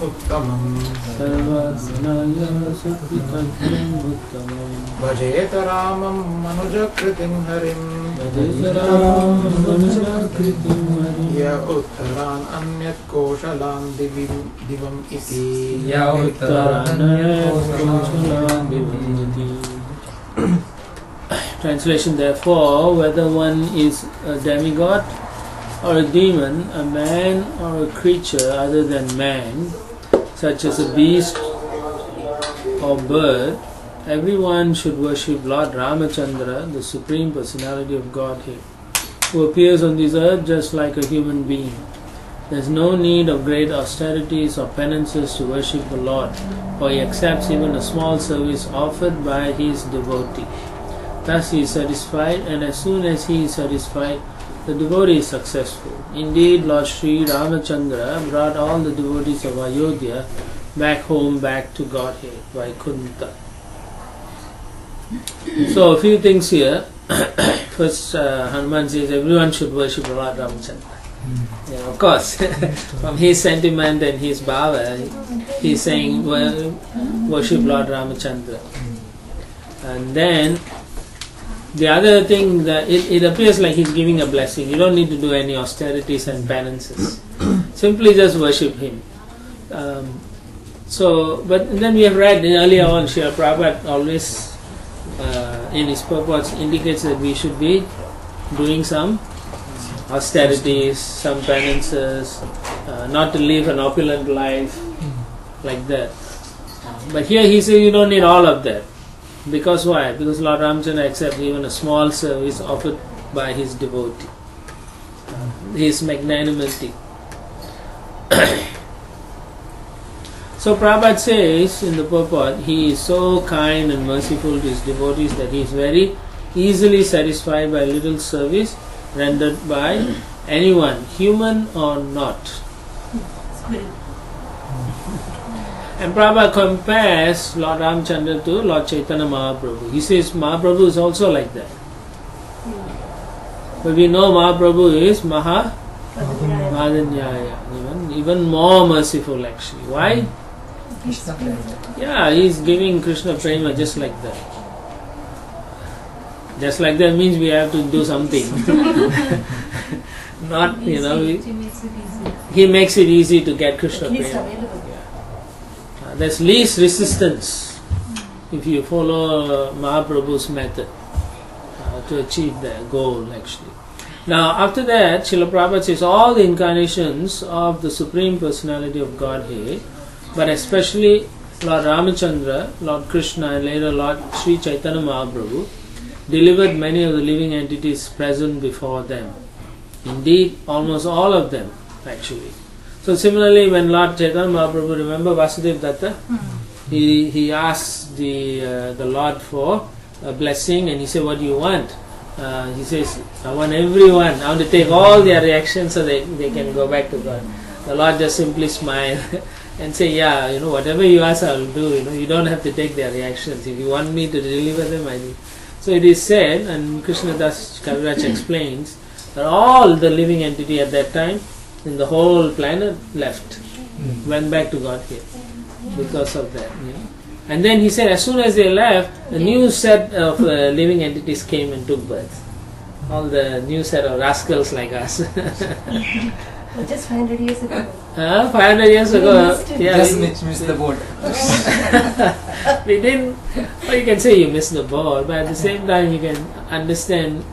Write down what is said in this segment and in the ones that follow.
उत्तमं सर्वज्ञाय सुकृतं उत्तमं भजेत रामं मनुजकृतिं हरिं य उत्तरान् अन्यत् कोशलान् दिवम् इति Translation: Therefore, whether one is a demigod or a demon, a man or a creature other than man, such as a beast or bird, everyone should worship Lord Ramachandra, the Supreme Personality of Godhead, who appears on this earth just like a human being. There is no need of great austerities or penances to worship the Lord, for he accepts even a small service offered by his devotee. Thus he is satisfied, and as soon as he is satisfied, the devotee is successful. Indeed, Lord Sri Ramachandra brought all the devotees of Ayodhya back home, back to Godhead, Vaikuntha. So, a few things here. First, Hanuman says everyone should worship Lord Ramachandra. Yeah, of course, from his sentiment and his bhava, he is saying, worship Lord Ramachandra. And then, the other thing, that it appears like he's giving a blessing. You don't need to do any austerities and penances. Simply just worship him. But then we have read earlier on, Srila Prabhupada always in his purports indicates that we should be doing some austerities, some penances, not to live an opulent life, like that. But here he says you don't need all of that. Because why? Because Lord Ramachandra accepts even a small service offered by his devotee. His magnanimity. So Prabhupada says in the purport, he is so kind and merciful to his devotees that he is very easily satisfied by little service rendered by anyone, human or not. And Prabhupada compares Lord Ramachandra to Lord Chaitanya Mahaprabhu. He says Mahaprabhu is also like that. But we know Mahaprabhu is Mahadanyaya, even more merciful actually. Why? Yeah, he is giving Krishna Prema just like that. Just like that means we have to do something. Not, he makes it easy to get Krishna Prema. There's least resistance if you follow Mahaprabhu's method to achieve the goal actually. Now after that, Srila Prabhupada says all the incarnations of the Supreme Personality of Godhead, but especially Lord Ramachandra, Lord Krishna and later Lord Sri Chaitanya Mahaprabhu, delivered many of the living entities present before them. Indeed, almost all of them actually. So similarly, when Lord Chaitanya Mahaprabhu, remember Vasudeva Datta? He asked the Lord for a blessing and he said, what do you want? He says, I want everyone. I want to take all their reactions so they can go back to God. The Lord just simply smiled and say, yeah, whatever you ask I will do. You don't have to take their reactions. If you want me to deliver them, I do. So it is said, and Krishnadas Kaviraj explains, that all the living entity at that time in the whole planet left, went back to Godhead because of that. And then he said, as soon as they left, a new set of living entities came and took birth. All the new set of rascals like us. Just 500 years ago. 500 years ago. Yeah, just missed the boat. We didn't. Or you can say you missed the boat, but at the same time you can understand.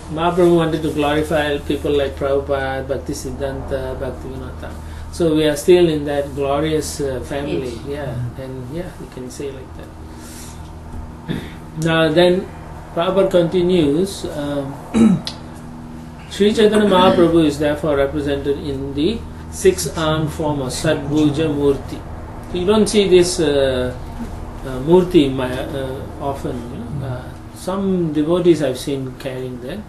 Mahaprabhu wanted to glorify people like Prabhupada, Bhakti Siddhanta, Bhakti Vinata. So we are still in that glorious family. And you can say like that. Now then, Prabhupada continues, Sri Chaitanya Mahaprabhu is therefore represented in the six-armed form of Sadbhuja Murti. So you don't see this Murti often. Some devotees I've seen carrying that.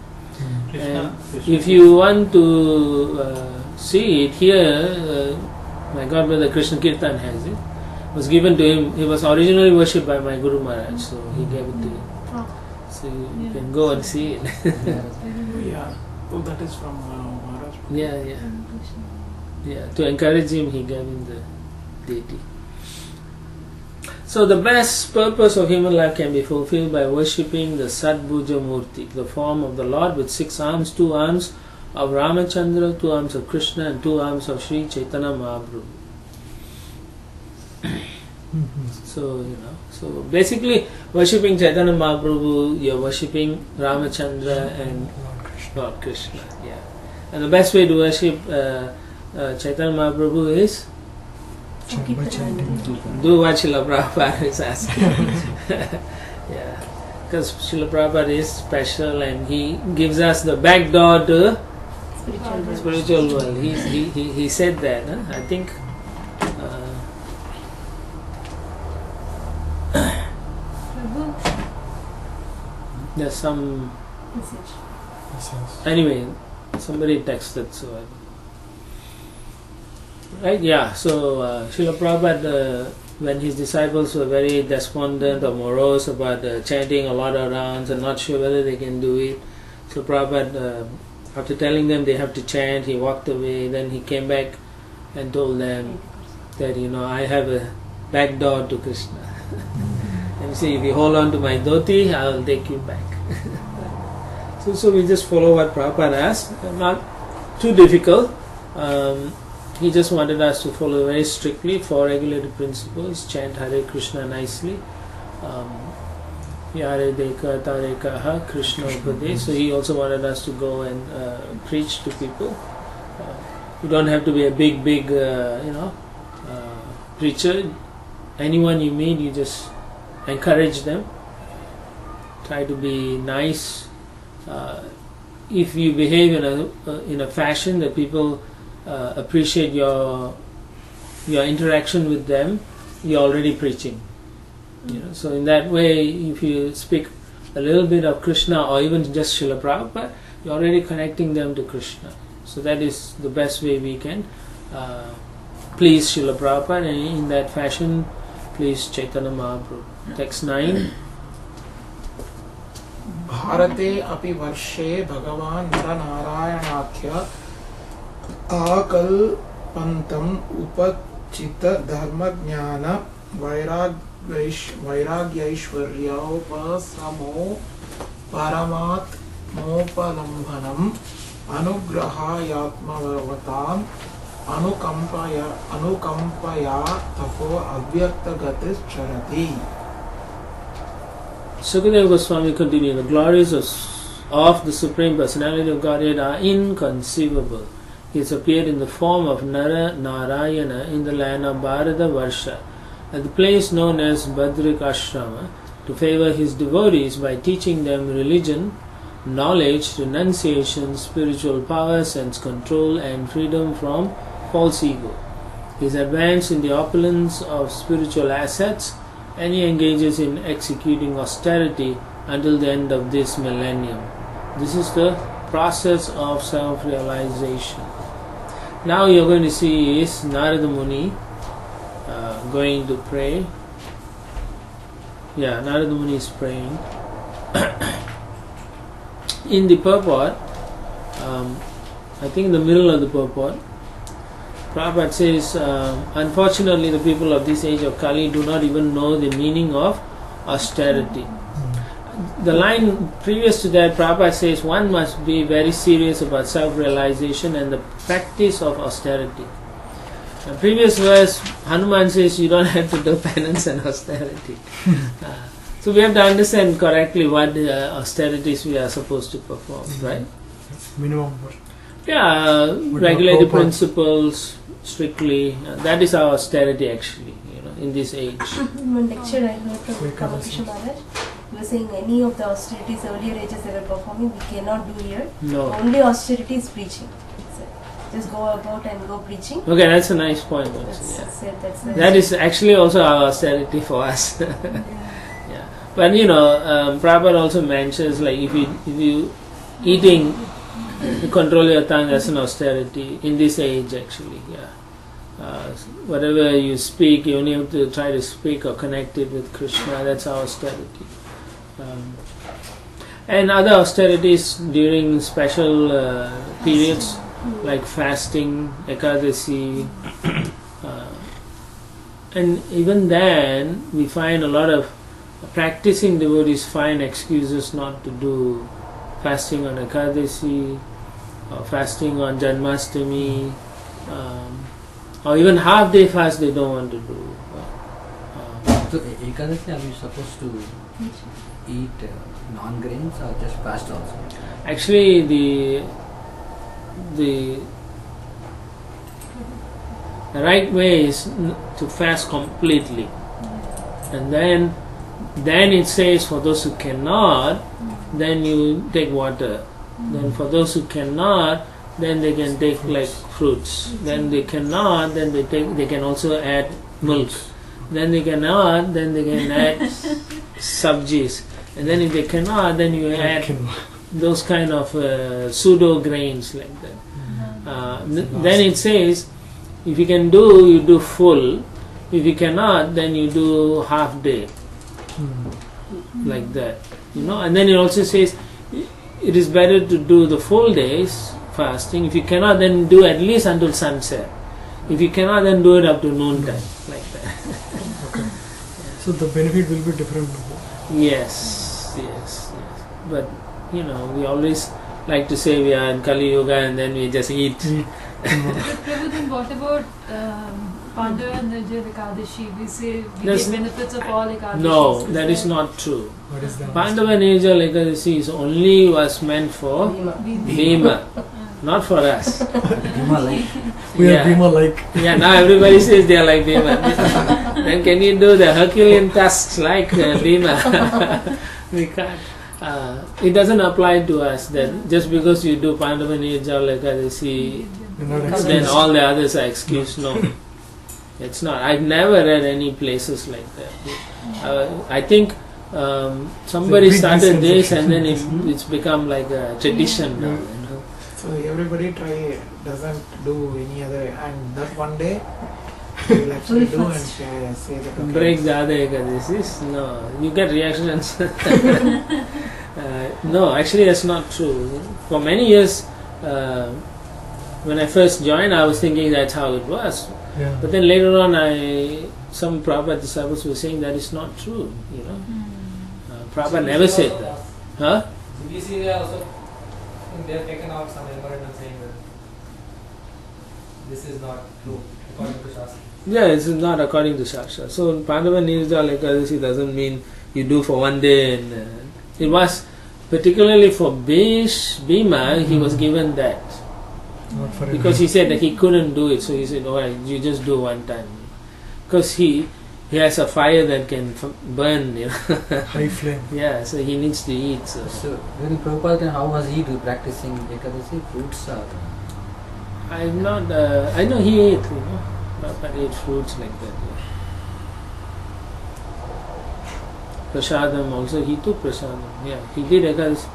And if you want to see it here, my godbrother Krishna Kirtan has it. It was given to him. He was originally worshipped by my Guru Maharaj, so he gave it to him. So you can go and see it. Oh, that is from Maharaj. Yeah. To encourage him, he gave him the deity. So the best purpose of human life can be fulfilled by worshipping the Sadbhuja Murti, the form of the Lord with 6 arms, 2 arms of Ramachandra, 2 arms of Krishna and 2 arms of Sri Chaitanya Mahaprabhu. So, so basically worshipping Chaitanya Mahaprabhu, you're worshipping Ramachandra and Lord Krishna. Yeah. And the best way to worship Chaitanya Mahaprabhu is do what Srila Prabhupada is asking. Yeah. Because Srila Prabhupada is special and he gives us the back door to spiritual world. He said that. I think there's some message. Anyway, somebody texted, so right, yeah. So Srila Prabhupada, when his disciples were very despondent or morose about chanting a lot of rounds and not sure whether they can do it, so Prabhupada, after telling them they have to chant, he walked away. Then he came back and told them that I have a back door to Krishna. And see, if you hold on to my dhoti, I will take you back. So we just follow what Prabhupada asked. Not too difficult. He just wanted us to follow very strictly 4 regulated principles. Chant Hare Krishna nicely. Yare Deka Tarekaha Krishna Upadesh. So he also wanted us to go and preach to people. You don't have to be a big preacher. Anyone you meet, you just encourage them. Try to be nice. If you behave in a fashion that people appreciate your interaction with them, you're already preaching. So in that way, if you speak a little bit of Krishna or even just Srila Prabhupada, you're already connecting them to Krishna. So that is the best way we can please Srila Prabhupada, and in that fashion please Chaitanya Mahaprabhu. Text 9. Bharate api varshe Bhagavan Naranarayanakya akalpantam upachita dharma jnana vairagyaishwaryopasamo paramat mopalambanam anugrahayatmavatam anukampaya tapo avyakta charati. Sukadeva Goswami continued, the glories of the Supreme Personality of Godhead are inconceivable. He has appeared in the form of Narayana in the land of Bharata Varsha, at the place known as Badrik Ashrama, to favor his devotees by teaching them religion, knowledge, renunciation, spiritual power, sense control, and freedom from false ego. He is advanced in the opulence of spiritual assets, and he engages in executing austerity until the end of this millennium. This is the process of self-realization. Now you're going to see is Narada Muni going to pray. Yeah, Narada Muni is praying. In the purport, I think in the middle of the purport, Prabhupada says, unfortunately the people of this age of Kali do not even know the meaning of austerity. The line previous to that, Prabhupada says one must be very serious about self-realization and the practice of austerity. The previous verse, Hanuman says you don't have to do penance and austerity. So we have to understand correctly what austerities we are supposed to perform, right? Minimum. Yeah, regulated principles, strictly. That is our austerity actually, in this age. One lecture I heard from Kamakisha Maharaj, he was saying any of the austerities earlier ages they were performing, we cannot do here. No. Only austerity is preaching. Just go about and go preaching. Okay, that's a nice point. That is actually also our austerity for us. Yeah. But Prabhupada also mentions like if you eating, you control your tongue, that's an austerity in this age actually. Yeah. Whatever you speak, you only have to try to speak or connect it with Krishna. That's our austerity. And other austerities during special periods like fasting, Ekadasi, And even then, we find a lot of practicing devotees find excuses not to do fasting on Ekadasi, or fasting on Janmashtami, or even half-day fast they don't want to do. So Ekadasi, are we supposed to eat non-grains or just fast also? Actually, the right way is to fast completely, and then it says for those who cannot, then you take water. Then for those who cannot, then they can take like fruits. Then they cannot, then they can also add milk. Then they cannot, then they can add sabjis. And then if they cannot, then you add those kind of pseudo grains like that. Then it says, if you can do, you do full. If you cannot, then you do half day. Like that. And then it also says, it is better to do the full days fasting. If you cannot, then do at least until sunset. If you cannot, then do it up to noon time. Like that. Okay. So the benefit will be different. Yes. But, we always like to say we are in Kali Yuga and then we just eat. Prabhu, then what about Pandava and Nirjala Ekadashi? We say we get benefits of all Ekadashis. No, that is not true. What is that? Pandava and Nirjala Ekadashi was meant for Bhima, not for us. Bhima like. We are Bhima like. Yeah, now everybody says they are like Bhima. Then can you do the Herculean tasks like Bhima? We can't. It doesn't apply to us that just because you do Pandava Nirjala Ekadashi, then all the others are excused. No, it's not. I've never read any places like that. I think somebody started this and then it's become like a tradition now. So everybody doesn't do any other, and that one day you will actually do and say that. Okay. Break the other Ekadashis? No, you get reactions. No, actually that's not true. For many years, when I first joined, I was thinking that's how it was. Yeah. But then later on, some Prabhupada disciples were saying that is not true. Prabhupada never said that. Huh? CBC they also they have taken out some memorandum saying that this is not true according to Shastra. Yeah, it's not according to Shastra. So Pandava Nirjala Ekadasi doesn't mean you do for one day. And it was particularly for Bhima, he was given that. Not for Because he said that he couldn't do it, so he said, alright, you just do one time. Because he has a fire that can burn, high flame. Yeah, so he needs to eat. So When Prabhupada, then how was he practicing Ekadasi? Fruits or? I'm not, I know he ate, Prabhupada ate fruits like that. Prasadam also, he took prasadam. Yeah, he did Ekadasi.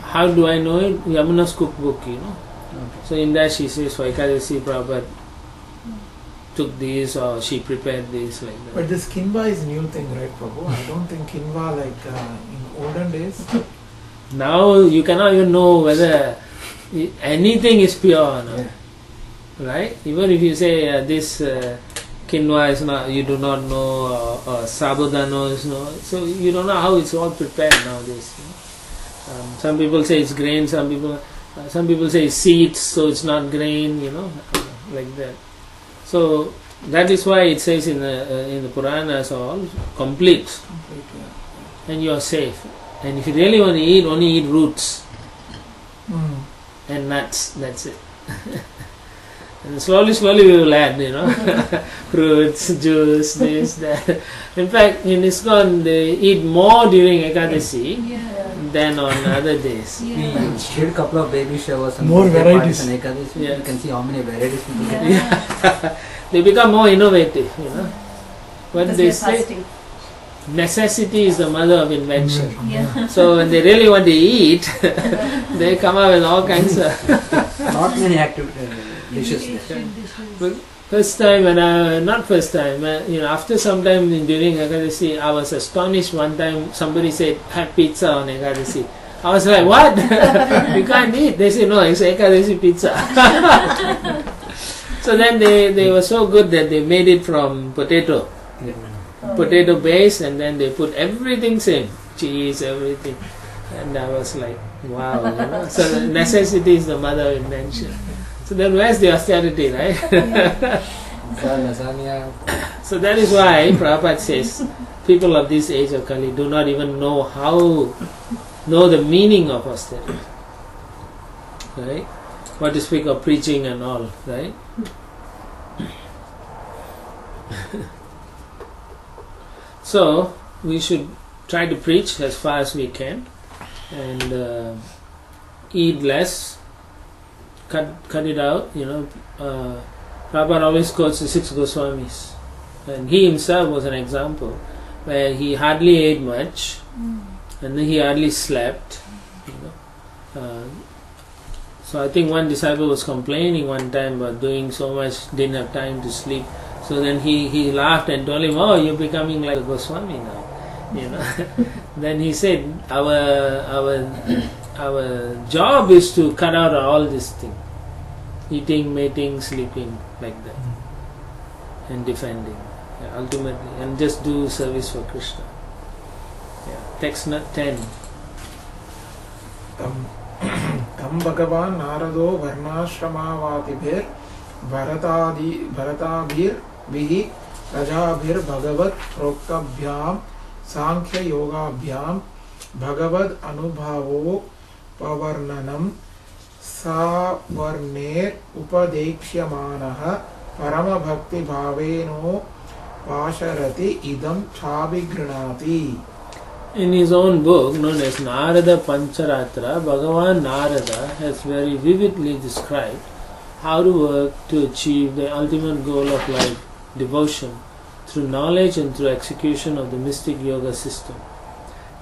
How do I know it? Yamuna's cookbook, Okay. So in that she says for Ekadasi Prabhupada took this or she prepared this like that. But this kinva is new thing, right, Prabhu? I don't think kinva like in olden days. Now you cannot even know whether anything is pure or not. Yeah. Right? Even if you say this quinoa is not, you do not know, or sabudano is not, so you don't know how it's all prepared nowadays. Some people say it's grain, some people say it's seeds, so it's not grain, like that. So that is why it says in the Puranas all complete, and you are safe. And if you really want to eat, only eat roots and nuts. That's it. And slowly we will add, fruits, juice, this, that. In fact, in ISKCON they eat more during Ekadasi than on other days. We did a couple of baby showers and More varieties. and Ekadasi. Yeah. You can see how many varieties people get. They become more innovative, What Because they we are say, fasting. necessity is the mother of invention. Yeah. So when they really want to eat, they come up with all kinds of... Not many active dishes there. But first time, after some time during Ekadasi, I was astonished. One time somebody said, have pizza on Ekadasi. I was like, what? You can't eat. They say, no, it's Ekadasi pizza. So then they were so good that they made it from potato base, and then they put everything same, cheese, everything. And I was like, wow, So necessity is the mother of invention. So then where's the austerity, right? So that is why Prabhupada says people of this age of Kali do not even know the meaning of austerity. Right? What to speak of preaching and all, right? So we should try to preach as far as we can, and eat less, cut it out. Prabhupada always quotes the 6 Goswamis, and he himself was an example where he hardly ate much, and then he hardly slept. So I think one disciple was complaining one time about doing so much, didn't have time to sleep. So then he laughed and told him, "Oh, you're becoming like a Goswami now." Then he said, "Our job is to cut out all this thing, eating, mating, sleeping, like that, and defending, ultimately, and just do service for Krishna." Text 10. Tam Bhagavan Narado Varnashramavatibhir Bharatabhir Vihi Rajabhir Bhagavad Proktabhyam Sankhya Yogabhyam Bhagavad Anubhavo Pavarnanam Savarner Upadekshyamanah Parama Bhakti Bhaveno Pasharati Idam Chabhigranati. In his own book known as Narada Pancharatra, Bhagavan Narada has very vividly described how to work to achieve the ultimate goal of life, devotion, through knowledge and through execution of the mystic yoga system.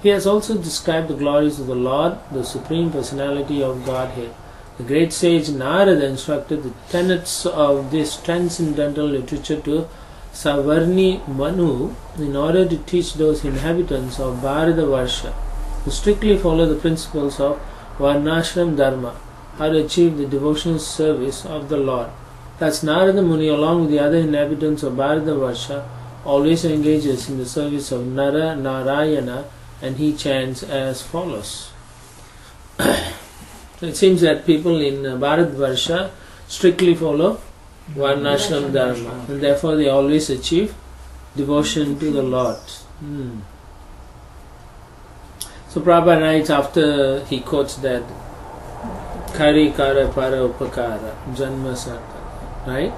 He has also described the glories of the Lord, the Supreme Personality of Godhead. The great sage Narada instructed the tenets of this transcendental literature to Savarni Manu in order to teach those inhabitants of Bharatavarsha who strictly follow the principles of Varnashram Dharma how to achieve the devotional service of the Lord. Thus Narada Muni, along with the other inhabitants of Bharatavarsha, always engages in the service of Nara Narayana, and he chants as follows. It seems that people in Bharatavarsha strictly follow Varnashram Dharma, and therefore they always achieve devotion to the Lord. So Prabhupada writes, after he quotes that Kari Kara Para Upakara Janma Sartha, right?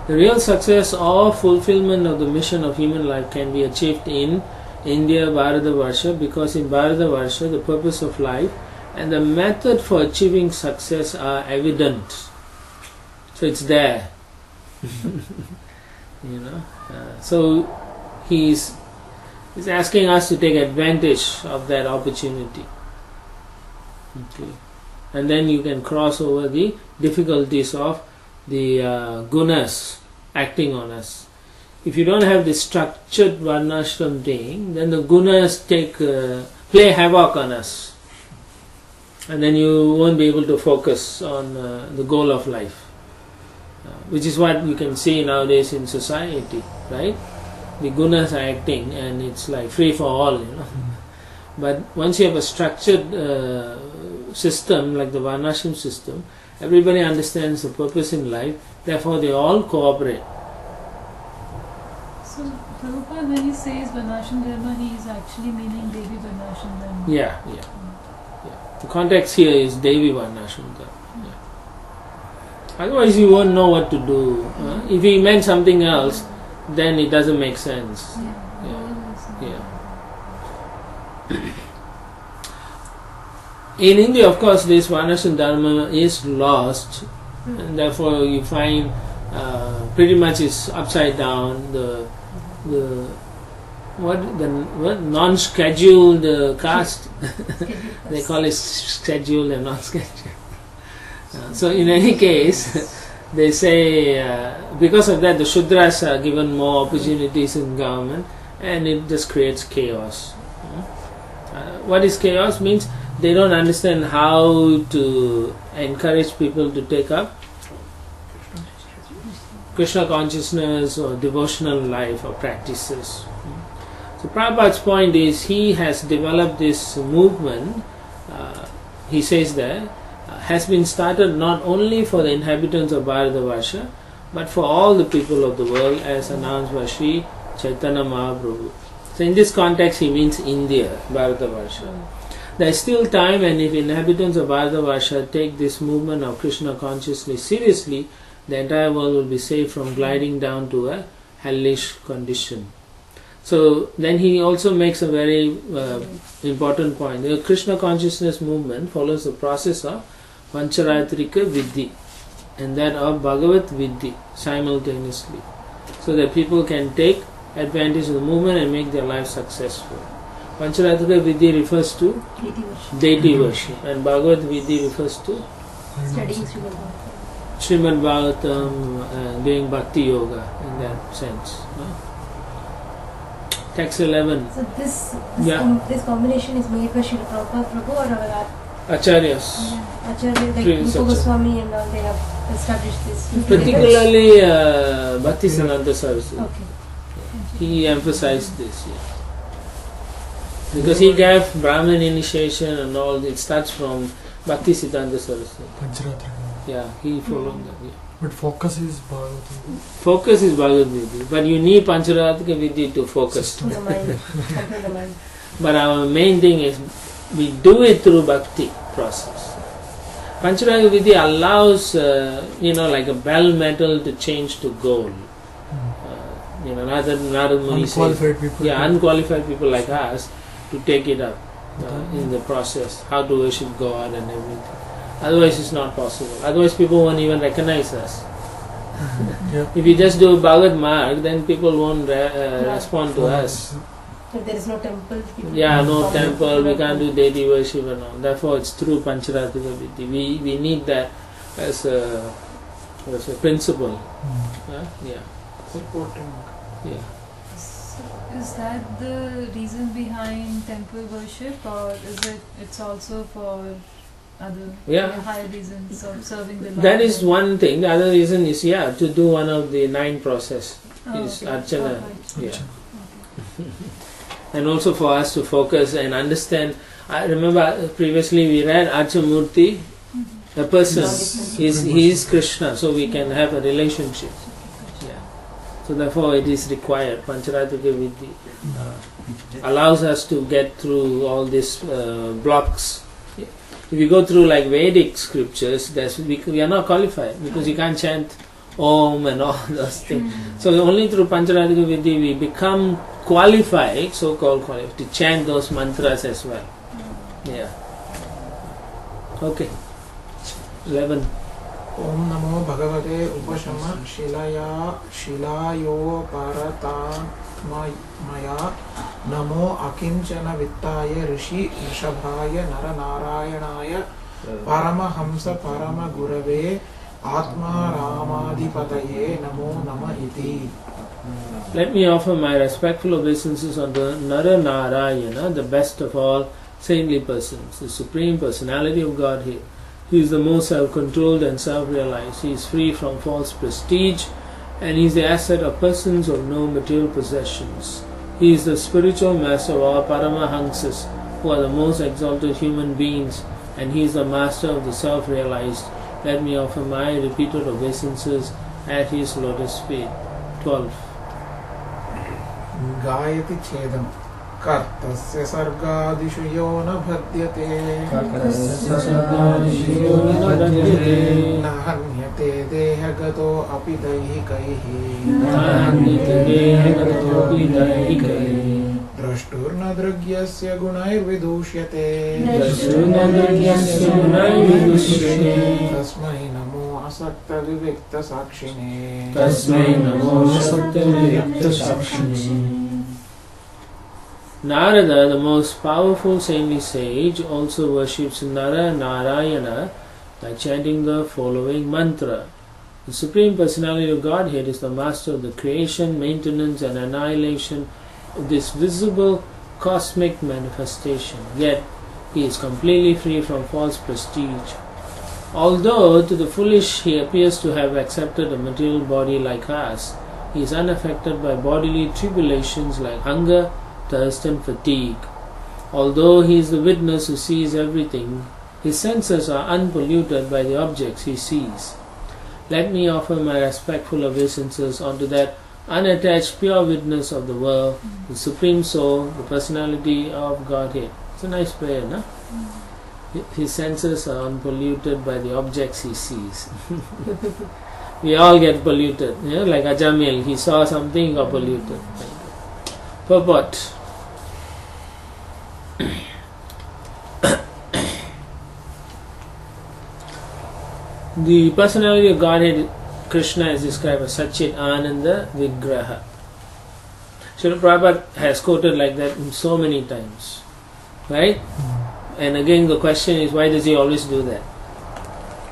The real success or fulfillment of the mission of human life can be achieved in India, Bharatavarsha, because in Bharatavarsha the purpose of life and the method for achieving success are evident. So it's there. So he's asking us to take advantage of that opportunity. Okay. And then you can cross over the difficulties of the gunas acting on us. If you don't have the structured varnashram thing, then the gunas play havoc on us, and then you won't be able to focus on the goal of life. Which is what you can see nowadays in society, right? The gunas are acting and it's like free for all, But once you have a structured system like the Varnashram system, everybody understands the purpose in life, therefore they all cooperate. So Prabhupada, when he says Varnashram Dharma, he is actually meaning Devi Varnashram Dharma. Yeah. The context here is Devi Varnashram Dharma. Otherwise you won't know what to do. If he meant something else, then it doesn't make sense. In India, of course, this Varnashram Dharma is lost, and therefore you find pretty much it's upside down. The non-scheduled caste they call it scheduled and non-scheduled. So in any case, they say because of that the Shudras are given more opportunities in government, and it just creates chaos. What is chaos? Means they don't understand how to encourage people to take up Krishna consciousness or devotional life or practices. So Prabhupada's point is he has developed this movement, he says there, has been started not only for the inhabitants of Bharatavarsha but for all the people of the world as announced by Sri Chaitanya Mahaprabhu. So in this context he means India, Bharatavarsha. There is still time, and if inhabitants of Bharatavarsha take this movement of Krishna consciousness seriously, the entire world will be saved from gliding down to a hellish condition. So then he also makes a very important point. The Krishna consciousness movement follows the process of Pancharatrika Vidhi and that of Bhagavat Vidhi simultaneously, so that people can take advantage of the movement and make their life successful. Pancharatrika Vidhi refers to deity worship, and Bhagavat Vidhi refers to Studying Srimad Bhagavatam, doing Bhakti Yoga in that sense. Text 11. So this Yeah. combination is made by Srila Prabhupada Prabhu or our Acharyas. Acharya, like Previous Rupa Acharya. Goswami and all, they have established this. Particularly Bhakti Siddhanta Saraswati. Okay. He emphasized this. Yeah. Because he gave Brahmin initiation and all, it starts from Bhakti Siddhanta Saraswati. Pancharatrika. Yeah, he followed that. Yeah. But focus is Bhagavatam. Focus is Bhagavad Vidhi, but you need Pancharatrika Vidhi to focus. To the mind. Control the mind. But our main thing is we do it through Bhakti process. Pancharatrika Vidhi allows, like a bell metal to change to gold. Narad Muni says, Unqualified people. yeah, unqualified people like us to take it up in the process, how to worship God and everything. Otherwise it's not possible. Otherwise people won't even recognize us. Yeah. If we just do Bhagavad Marg, then people won't respond to us. If there is no temple. people Yeah, can't no come. temple, we can't do deity worship and all. Therefore it's through Pancharatrika Vidhi. We need that as a principle. Yeah. Supporting. Yeah. Is that the reason behind temple worship, or is it's also for other higher reasons of serving the Lord? That is one thing. The other reason is to do one of the 9 process is okay. Archana. Okay. Yeah. And also for us to focus and understand. I remember previously we read Archamurti, a person. He is Krishna, so we can have a relationship. Yeah. So therefore it is required. Pancharatrika Vidhi allows us to get through all these blocks. If you go through like Vedic scriptures, we are not qualified because you can't chant Om and all those things. So only through Pancharatrika Vidhi we become qualified, so-called qualified, to chant those mantras as well. Yeah. Okay. 11. Om Namo Bhagavate Upashama Shilayo Paratamaya Namo Akinchana Vittaya Rishi Rishabhaya Nara Narayanaya Paramahamsa Parama Gurave Atma Ramadipataye Namo Nama Iti. Let me offer my respectful obeisances unto Nara Narayana, the best of all saintly persons, the Supreme Personality of Godhead. He is the most self-controlled and self-realized. He is free from false prestige, and he is the asset of persons of no material possessions. He is the spiritual master of all Paramahamsas, who are the most exalted human beings, and he is the master of the self-realized. Let me offer my repeated obeisances at his lotus feet. 12. Gayati Chedam Kartasya Sargadishu Yona Bhadyate Nahanyate Dehagato Apidahikaihi Drashturna Dragyasya Gunair Vidushyate Tasmai Namo Asakta Vivekta Sakshine Narada, the most powerful saintly sage, also worships Nara Narayana by chanting the following mantra. The Supreme Personality of Godhead is the master of the creation, maintenance and annihilation of this visible cosmic manifestation. Yet, he is completely free from false prestige. Although to the foolish he appears to have accepted a material body like us, he is unaffected by bodily tribulations like hunger, thirst and fatigue. Although he is the witness who sees everything, his senses are unpolluted by the objects he sees. Let me offer my respectful obeisances unto that unattached pure witness of the world, the Supreme Soul, the Personality of Godhead. It's a nice prayer, no? His senses are unpolluted by the objects he sees. We all get polluted. Like Ajamil, he saw something, he got polluted. Purport. The personality of Godhead, Krishna, is described as Satchit Ananda Vigraha. Srila Prabhupada has quoted like that so many times. Right? And again the question is, why does he always do that?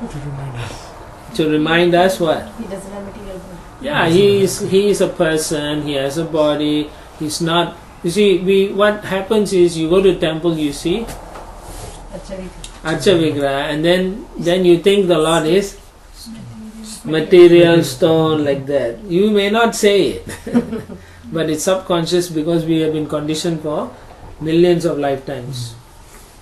To remind us. To remind us what? He doesn't have material body. Yeah, he is a person, he has a body, he's not. You see, what happens is you go to temple, you see Archa Vigraha, and then you think the Lord is material stone like that. You may not say it, but it's subconscious because we have been conditioned for millions of lifetimes.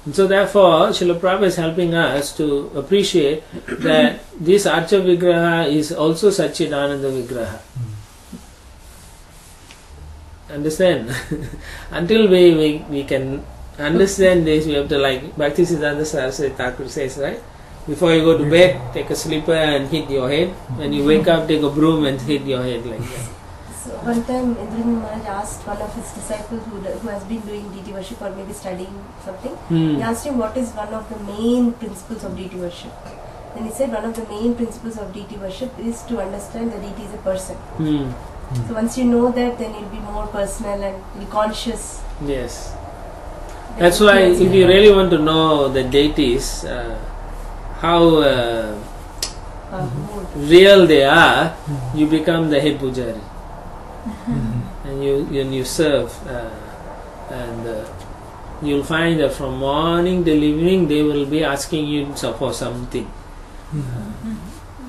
And so therefore, Srila Prabhupada is helping us to appreciate that this Archa Vigraha is also Satchidananda Vigraha. Understand? Until we can understand this, we have to, like Bhaktisiddhanta Saraswati Thakur says, right? Before you go to bed, take a slipper and hit your head. When you wake up, take a broom and hit your head like that. So one time Indranil Maharaj asked one of his disciples who has been doing deity worship or maybe studying something, he asked him what is one of the main principles of deity worship. Then he said one of the main principles of deity worship is to understand the deity is a person. So once you know that, then you'll be more personal and you'll be conscious. Yes. That's why if you really want to know the deities, how real they are, you become the head pujari. And you serve, and you'll find that from morning till evening they will be asking you for something.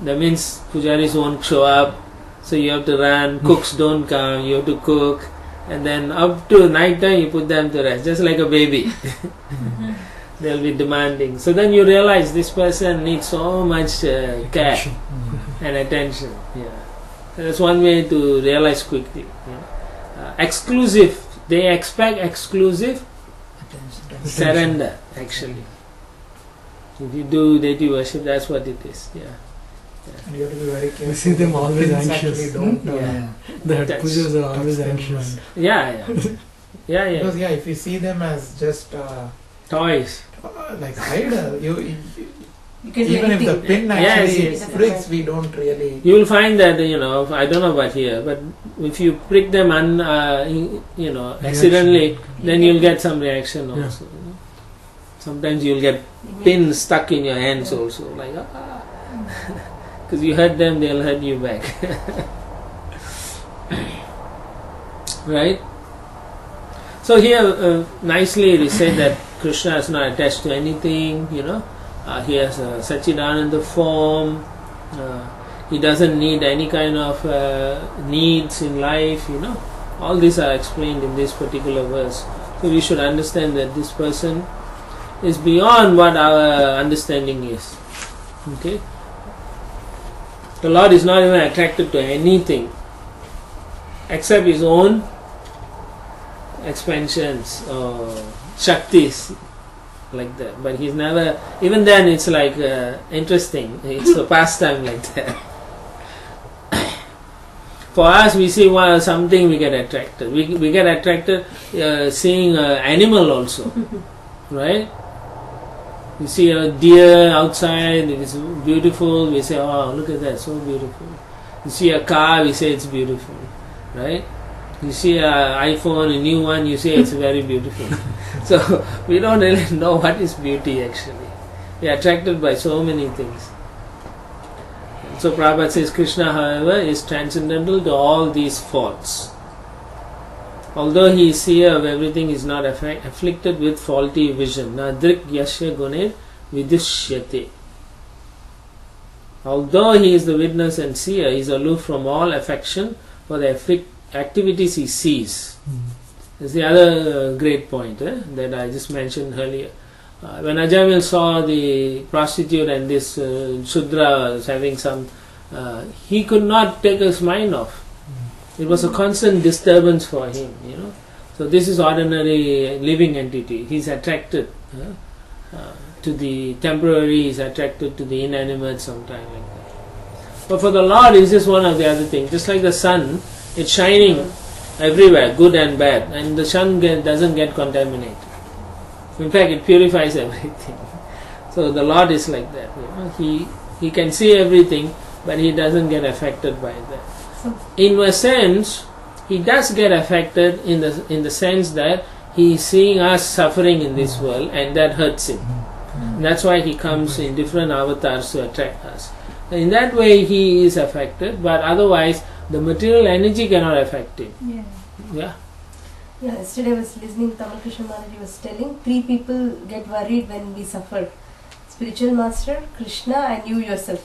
That means pujaris won't show up, so you have to run. Cooks don't come, you have to cook, and then up to night time you put them to rest, just like a baby. They'll be demanding. So then you realize this person needs so much care and attention. Yeah. That's one way to realize quickly. Exclusive. They expect exclusive surrender, actually. If you do deity worship, that's what it is. Yeah. And you have to be very careful. We see them always Things anxious. actually don't, The head pujas are always touch them anxious. Yeah. Because if you see them as just Toys. like hide, you can do even if the anything. pin actually Yes. pricks, we don't really. You will find that, I don't know about here, but if you prick them accidentally, then you'll get some reaction also. Sometimes you'll get pins stuck in your hands also, like because you hurt them, they'll hurt you back. Right? So here nicely it is said that Krishna is not attached to anything, he has a Satchidananda form, he doesn't need any kind of needs in life, all these are explained in this particular verse. So we should understand that this person is beyond what our understanding is. Okay? The Lord is not even attracted to anything except his own expansions or shaktis, like that. But he's never, even then it's like interesting, it's a pastime like that. For us, we see something, we get attracted. We get attracted seeing an animal also, right? We see a deer outside, it's beautiful, we say, oh, look at that, so beautiful. You see a car, we say it's beautiful, right? You see an iPhone, a new one, you say it's very beautiful. So we don't really know what is beauty actually. We are attracted by so many things. So Prabhupada says Krishna, however, is transcendental to all these faults. Although he is seer of everything, he is not afflicted with faulty vision. Nadrik yasya gune vidushyate. Although he is the witness and seer, he is aloof from all affection for the activities he sees. That's the other great point that I just mentioned earlier. When Ajamil saw the prostitute and this Shudra was having some, he could not take his mind off. It was a constant disturbance for him, So this is ordinary living entity. He's attracted to the temporary, he's attracted to the inanimate sometime like that. But for the Lord, it's just one of the other things. Just like the sun, it's shining everywhere, good and bad, and the sun doesn't get contaminated. In fact, it purifies everything. So the Lord is like that. He can see everything, but he doesn't get affected by that. In a sense, he does get affected in the sense that he is seeing us suffering in this world, and that hurts him. And that's why he comes in different avatars to attract us. In that way, he is affected, but otherwise, the material energy cannot affect him. Yeah. Yesterday I was listening, Tamal Krishna Maharaj was telling 3 people get worried when we suffer. Spiritual master, Krishna and you yourself.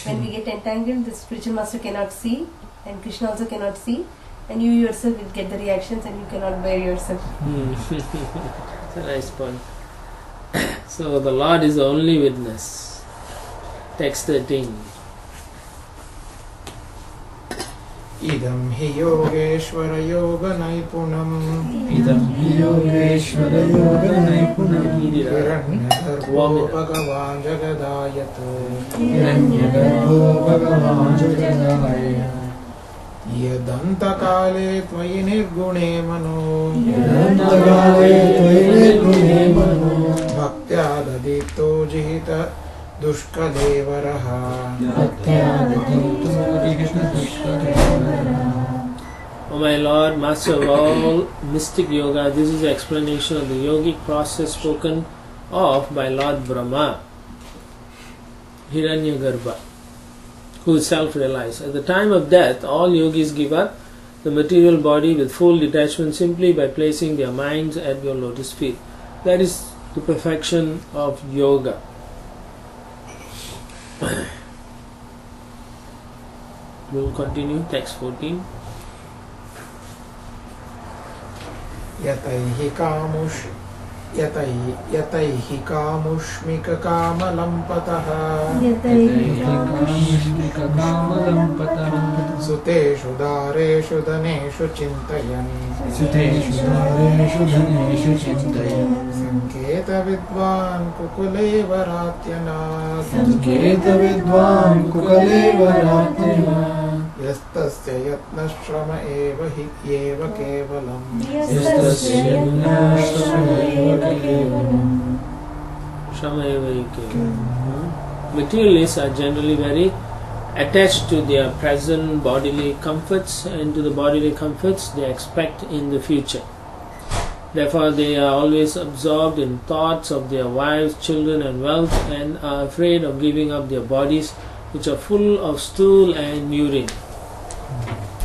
When we get entangled, the spiritual master cannot see and Krishna also cannot see, and you yourself will get the reactions and you cannot bear yourself. That's a nice point. So the Lord is the only witness. Text 13. Idam hi yogeshvara yoga naipunam. Idam hi yogeshvara yoga naipunam. Hiranyagarbho bhagavan jagadayat. Hiranyagarbho bhagavan jagadayat. Yadantakaale tvayi nirgune mano. Yadantakaale tvayi nirgune mano. Bhaktya jihita dushkalevaraha. O my Lord, Master of all mystic yoga, this is the explanation of the yogic process spoken of by Lord Brahma, Hiranyagarbha, who is self-realized. At the time of death, all yogis give up the material body with full detachment simply by placing their minds at your lotus feet. That is the perfection of yoga. We will continue, text 14. Yataihi kamushmika kamalampataha. Suteshu dareshu dhaneshu chintayan. Sanketa vidvan kukule varatyana. Yastasya yatnashrama eva hi eva kevalam. Shrama eva hi kevalam. Materialists are generally very attached to their present bodily comforts, and to the bodily comforts they expect in the future. Therefore, they are always absorbed in thoughts of their wives, children, and wealth, and are afraid of giving up their bodies, which are full of stool and urine.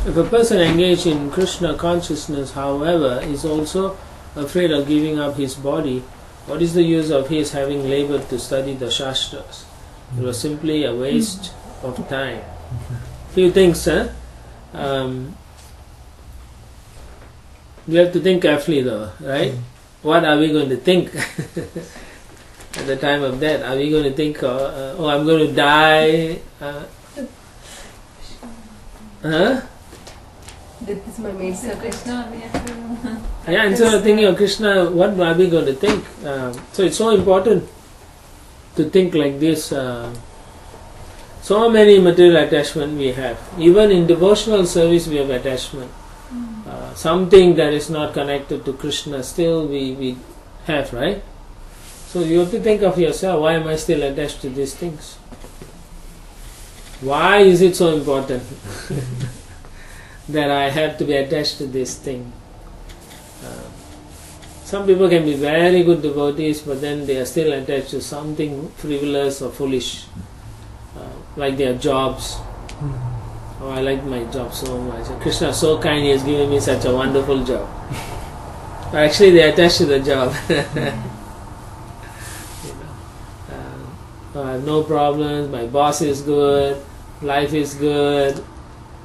If a person engaged in Krishna consciousness, however, is also afraid of giving up his body, what is the use of his having labored to study the Shastras? It was simply a waste of time. Few things, we have to think carefully though, right? What are we going to think at the time of death? Are we going to think, oh, I'm going to die? Death is my maid circuit. Yeah, instead of thinking of Krishna, what are we going to think? So it's so important to think like this. So many material attachment we have. Even in devotional service we have attachment. Something that is not connected to Krishna still we have, right? So you have to think of yourself, why am I still attached to these things? Why is it so important that I have to be attached to this thing? Some people can be very good devotees, but then they are still attached to something frivolous or foolish, like their jobs. Oh, I like my job so much. Krishna is so kind, he has given me such a wonderful job. Actually, they are attached to the job. I have no problems, my boss is good, life is good,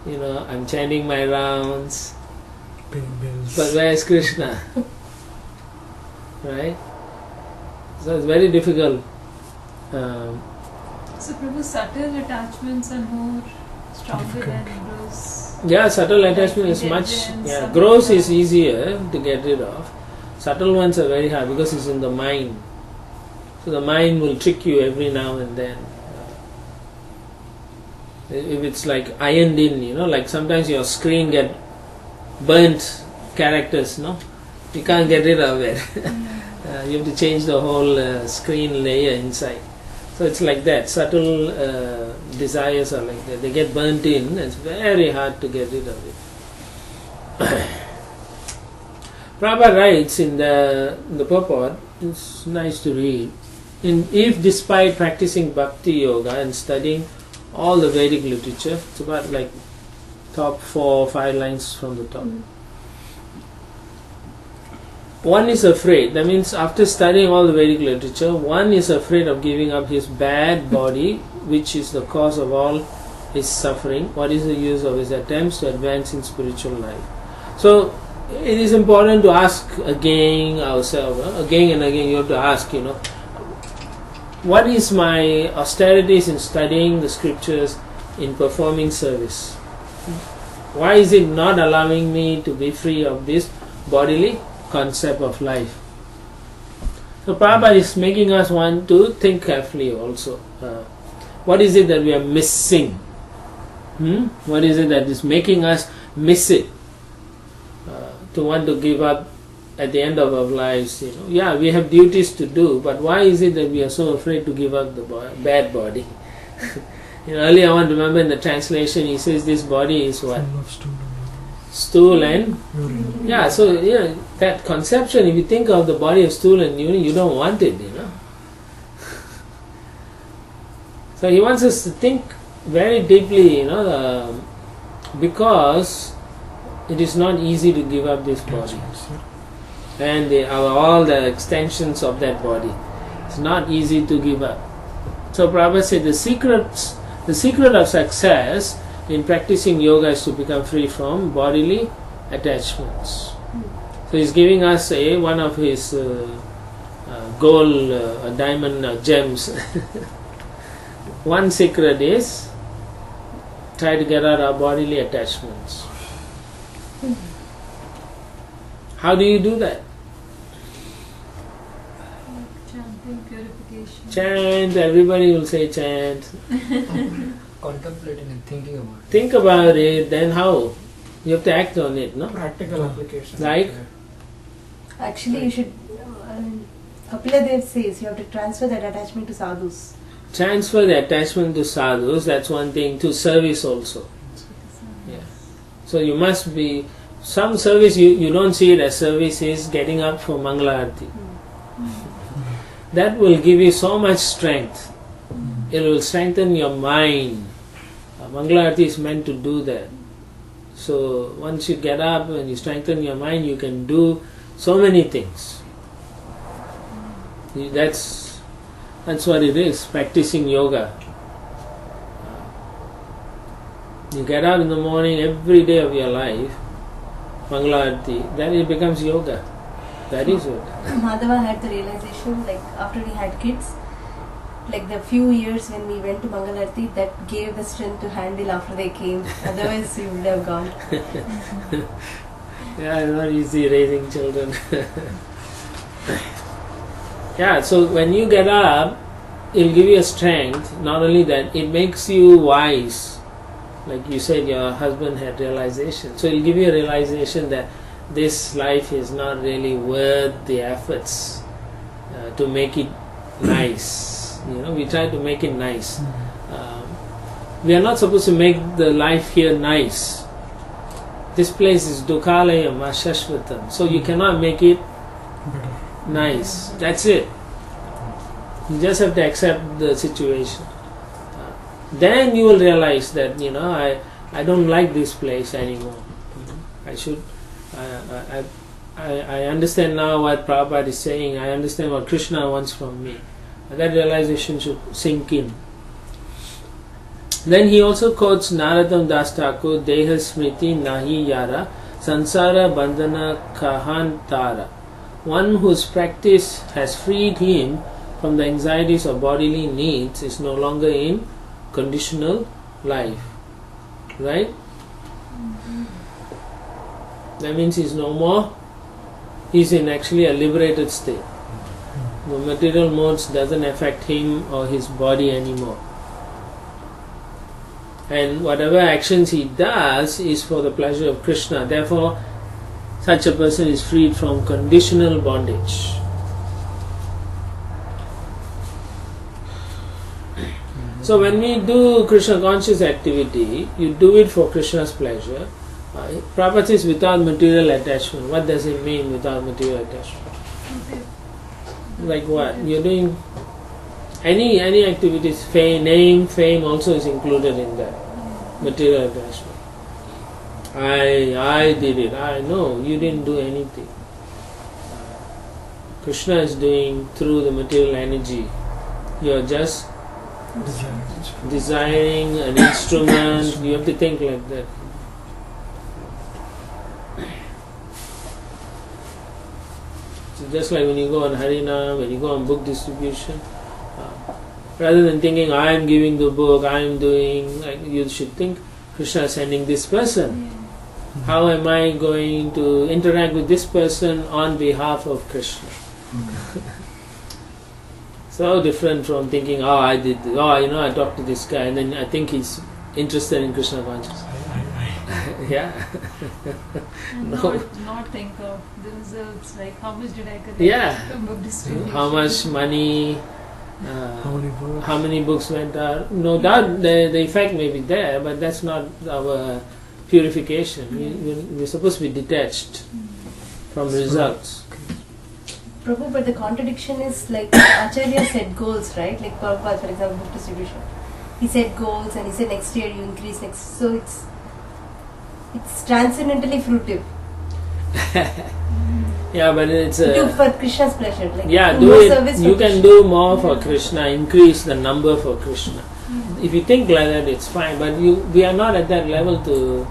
I'm chanting my rounds. Paying bills. But where is Krishna? Right? So it's very difficult. So Prabhu, subtle attachments are more stronger than gross. Yeah, subtle attachment is much. Yeah, gross is easier to get rid of. Subtle ones are very hard because it's in the mind. So the mind will trick you every now and then. If it's like ironed in, like sometimes your screen get burnt characters, you can't get rid of it. You have to change the whole screen layer inside. So it's like that. Subtle desires are like that. They get burnt in. It's very hard to get rid of it. Prabhupada writes in the purport, it's nice to read, if despite practicing bhakti yoga and studying all the Vedic literature, it's about like top 4 or 5 lines from the top. One is afraid, that means after studying all the Vedic literature, one is afraid of giving up his bad body, which is the cause of all his suffering. What is the use of his attempts to advance in spiritual life? So it is important to ask again ourselves, again and again you have to ask, what is my austerities in studying the scriptures, in performing service? Why is it not allowing me to be free of this bodily concept of life? So Prabhupada is making us want to think carefully also. What is it that we are missing? What is it that is making us miss it? To want to give up at the end of our lives, Yeah, we have duties to do, but why is it that we are so afraid to give up the bad body? Earlier I want to remember in the translation he says this body is what? Stool and urine. So that conception, if you think of the body of stool and urine, you don't want it, So he wants us to think very deeply, because it is not easy to give up this body and all the extensions of that body. It's not easy to give up. So Prabhupada said the secret of success in practicing yoga is to become free from bodily attachments. So he's giving us one of his gold, diamond gems. One secret is try to get out of bodily attachments. How do you do that? Chanting, purification. Chant, everybody will say chant. Contemplating and thinking about it. Think about it, then how? You have to act on it, no? Practical application. Like? Actually, you should. Kapila Dev says you have to transfer that attachment to sadhus. Transfer the attachment to sadhus, that's one thing, to service also. Yeah. So you must be. Some service you don't see it as service is getting up for Mangala Arati. That will give you so much strength. It will strengthen your mind. Mangala Arati is meant to do that. So once you get up and you strengthen your mind, you can do so many things. That's what it is, practicing yoga. You get up in the morning every day of your life, Mangala Arati, then it becomes yoga. That is what. Madhava had the realization, like after we had kids, like the few years when we went to Mangala Arati, that gave the strength to handle after they came. Otherwise, we would have gone. Yeah, it's not easy raising children. Yeah, so when you get up, it will give you a strength. Not only that, it makes you wise. Like you said, your husband had realization. So it will give you a realization that this life is not really worth the efforts to make it nice. We try to make it nice. We are not supposed to make the life here nice. This place is Dukhalayam Ashashvatam. So you cannot make it nice. That's it. You just have to accept the situation. Then you will realize that I don't like this place anymore. I understand now what Prabhupada is saying. I understand what Krishna wants from me. That realization should sink in. Then he also quotes Narotam Das Thakur, Deha Smriti Nahi Yara, Sansara Bandhana Kahantara. One whose practice has freed him from the anxieties of bodily needs is no longer in conditional life. Right? That means he's no more, he's in actually a liberated state. The material modes doesn't affect him or his body anymore. And whatever actions he does is for the pleasure of Krishna. Therefore, such a person is freed from conditional bondage. So when we do Krishna conscious activity, you do it for Krishna's pleasure. Prabhupada says without material attachment. What does it mean without material attachment? Like what? You're doing any activities, fame also is included in that. Material attachment. I did it. I know you didn't do anything. Krishna is doing through the material energy. You are just desiring an instrument. You have to think like that. So just like when you go on Harinam, when you go on book distribution, rather than thinking I am giving the book, I am doing, like, you should think Krishna is sending this person. How am I going to interact with this person on behalf of Krishna? So different from thinking, I did, I talked to this guy and then I think he's interested in Krishna consciousness. Yeah. Not think of the results, like how much did I collect from book distribution? How much money, how many books went out. No doubt the effect may be there, but that's not our purification. We're supposed to be detached from results. Prabhu, but the contradiction is like Acharya set goals, right? Like Prabhupada, for example, book distribution. He set goals and he said next year you increase next. So it's transcendentally fruitive. Yeah, but it's do for Krishna's pleasure. Like do it. You can do more for Krishna, increase the number for Krishna. If you think like that, it's fine. But we are not at that level to,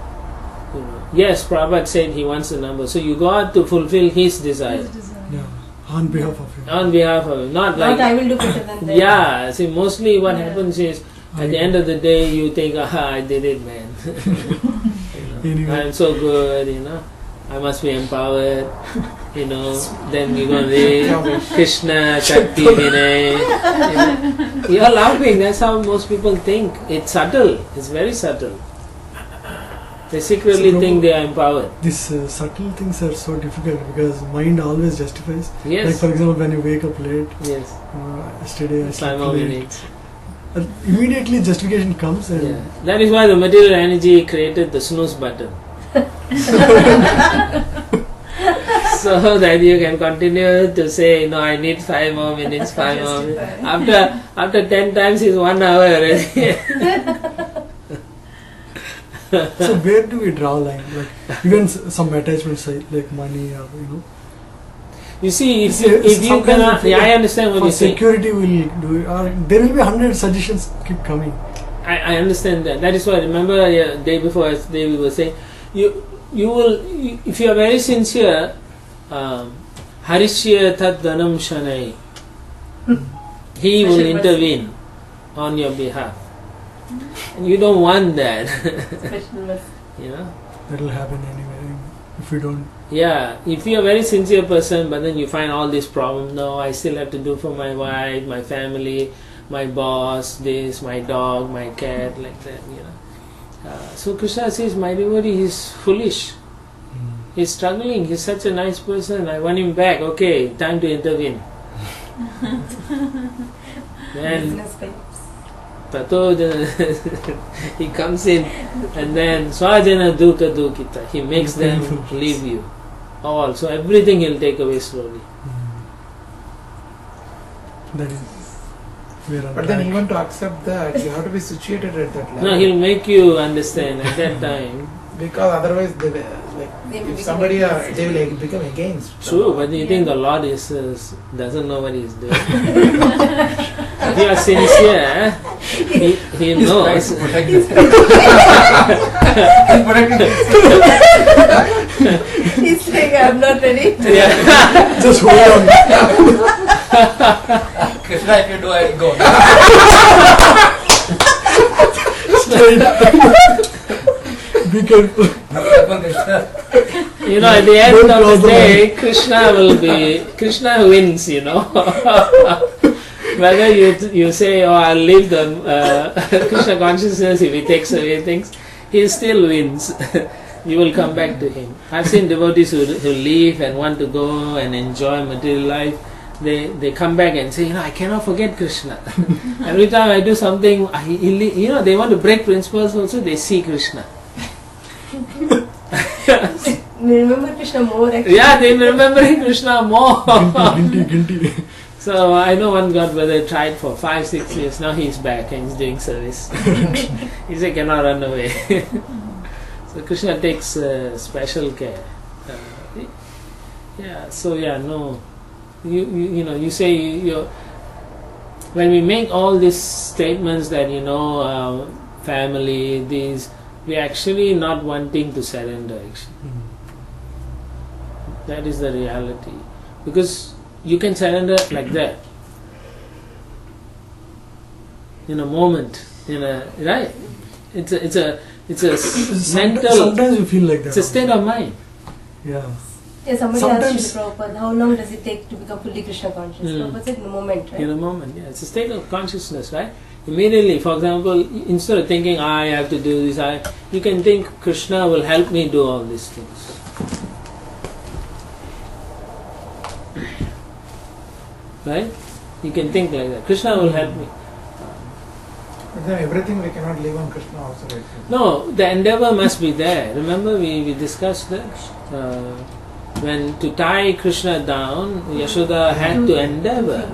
Yes, Prabhupada said he wants the number, so you got to fulfill his desire. Yeah, on behalf of him. On behalf of him, not like I will do better than that. Yeah, see, mostly what happens is at the end of the day you think, I did it, man. I'm so good, I must be empowered, then you're going to read Krishna, Shakti, Vinay. You're laughing, that's how most people think. It's subtle, it's very subtle. They secretly think they are empowered. These subtle things are so difficult because mind always justifies. Yes. Like for example, when you wake up late. Yes. Yesterday I slept 5 late. minutes. Immediately justification comes and that is why the material energy created the snooze button. So that you can continue to say, I need 5 more minutes, 5 more minutes. After 10 times is 1 hour already. So where do we draw a line? Like even some attachments like money or You see, if you cannot, I understand what you say. Security will do it, or there will be 100 suggestions keep coming. I understand that. That is why, remember day before yesterday we were saying, you will, if you are very sincere, Harishya Tat Dhanam Shanai, he will intervene on your behalf. And you don't want that. That will happen anyway if we don't. Yeah, if you are a very sincere person, but then you find all these problems. No, I still have to do for my wife, my family, my boss, this, my dog, my cat, like that. So Krishna says, my devotee is foolish. He's struggling. He's such a nice person. I want him back. Okay, time to intervene. Then he comes in and then Swajana Duka Dukita. He makes them leave you. All. So everything he'll take away slowly. That is where But then even to accept that, you have to be situated at that level. No, he'll make you understand at that time. Because otherwise, they will, if somebody they will become against. True, but you think the Lord doesn't know what He's doing? If you are sincere, He knows. He's saying, I'm not ready. Yeah. Just hold on. Krishna, if you do, I will go. Be careful. You know, at the end of the day, Krishna wins, you know. Whether you say, oh, I'll leave the Krishna consciousness, if he takes away things, he still wins. You will come back to him. I've seen devotees who leave and want to go and enjoy material life. They come back and say, I cannot forget Krishna. Every time I do something, they want to break principles also, they see Krishna. They remember Krishna more actually. Yeah, they remember Krishna more. Guilty. So I know one God brother tried for 5-6 years, now he's back and he's doing service. He said, cannot run away. So Krishna takes special care. You say when we make all these statements that family, these, we are actually not wanting to surrender actually. That is the reality. Because you can surrender like that. In a moment. Right? It's a mental. Sometimes you feel like that. It's a state of mind. Yeah. Yeah, somebody Sometimes- asked you, Prabhupada, how long does it take to become fully Krishna conscious? Prabhupada said in a moment, right? In a moment, yeah. It's a state of consciousness, right? Immediately, for example, instead of thinking, I have to do this, you can think, Krishna will help me do all these things. Right? You can think like that. Krishna will help me. But then everything we cannot live on Krishna also, right? No, the endeavor must be there. Remember we discussed that? When to tie Krishna down, Yashoda had to endeavor.